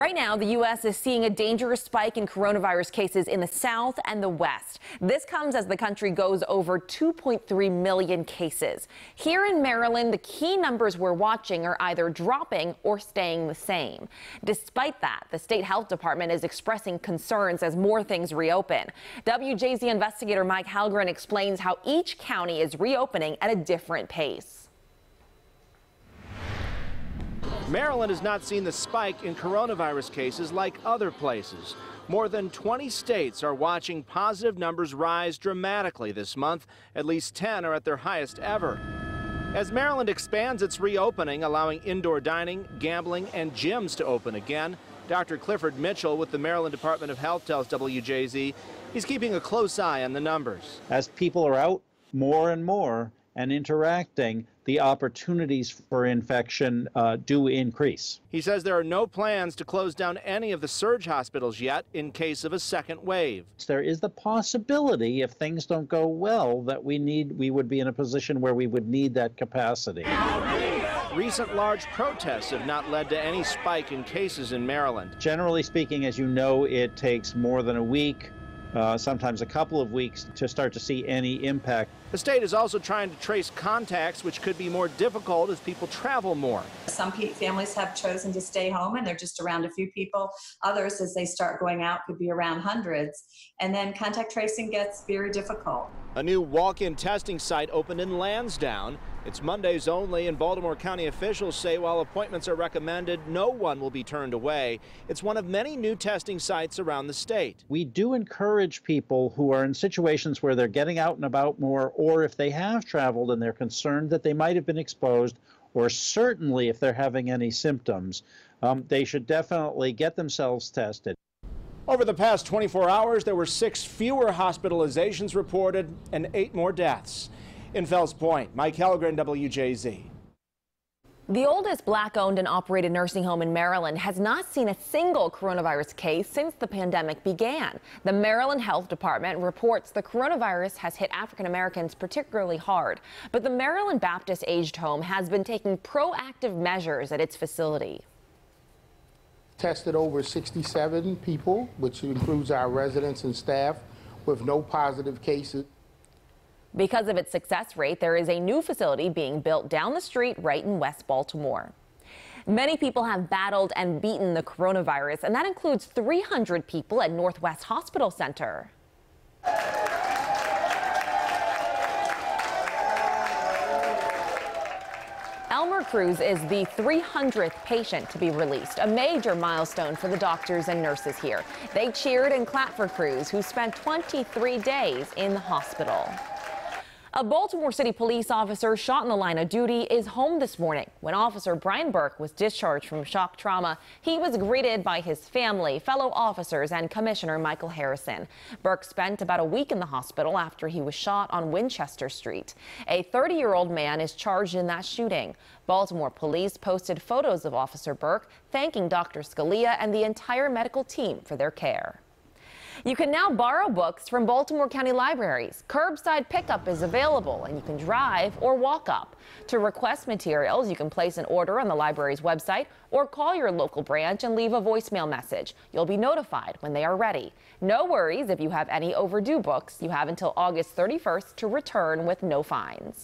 Right now, the U.S. is seeing a dangerous spike in coronavirus cases in the South and the West. This comes as the country goes over 2.3 million cases. Here in Maryland, the key numbers we're watching are either dropping or staying the same. Despite that, the state health department is expressing concerns as more things reopen. WJZ investigator Mike Halgren explains how each county is reopening at a different pace. Maryland has not seen the spike in coronavirus cases like other places. More than 20 states are watching positive numbers rise dramatically this month. At least 10 are at their highest ever. As Maryland expands its reopening, allowing indoor dining, gambling, and gyms to open again, Dr. Clifford Mitchell with the Maryland Department of Health tells WJZ he's keeping a close eye on the numbers. As people are out more and more and interacting, the opportunities for infection do increase. He says there are no plans to close down any of the surge hospitals yet in case of a second wave. There is the possibility, if things don't go well, that we would be in a position where we would need that capacity. Recent large protests have not led to any spike in cases in Maryland. Generally speaking, as you know, it takes more than a week, sometimes a couple of weeks, to start to see any impact. The state is also trying to trace contacts, which could be more difficult as people travel more. Some families have chosen to stay home and they're just around a few people. Others, as they start going out, could be around hundreds. And then contact tracing gets very difficult. A new walk-in testing site opened in Lansdowne. It's Mondays only, and Baltimore County officials say while appointments are recommended, no one will be turned away. It's one of many new testing sites around the state. We do encourage people who are in situations where they're getting out and about more, or if they have traveled and they're concerned that they might have been exposed, or certainly if they're having any symptoms, they should definitely get themselves tested. Over the past 24 hours, there were 6 fewer hospitalizations reported and 8 more deaths. In Fells Point, Mike Halgren, WJZ. The oldest Black-owned and operated nursing home in Maryland has not seen a single coronavirus case since the pandemic began. The Maryland Health Department reports the coronavirus has hit African Americans particularly hard, but the Maryland Baptist Aged Home has been taking proactive measures at its facility. Tested over 67 people, which includes our residents and staff, with no positive cases. Because of its success rate, there is a new facility being built down the street right in West Baltimore. Many people have battled and beaten the coronavirus, and that includes 300 people at Northwest Hospital Center. Elmer Cruz is the 300th patient to be released, a major milestone for the doctors and nurses here. They cheered and clapped for Cruz, who spent 23 days in the hospital. A Baltimore City police officer shot in the line of duty is home this morning. When Officer Brian Burke was discharged from shock trauma, he was greeted by his family, fellow officers, and Commissioner Michael Harrison. Burke spent about a week in the hospital after he was shot on Winchester Street. A 30-year-old man is charged in that shooting. Baltimore police posted photos of Officer Burke, thanking Dr. Scalia and the entire medical team for their care. You can now borrow books from Baltimore County libraries. Curbside pickup is available, and you can drive or walk up. To request materials, you can place an order on the library's website or call your local branch and leave a voicemail message. You'll be notified when they are ready. No worries if you have any overdue books. You have until August 31st to return with no fines.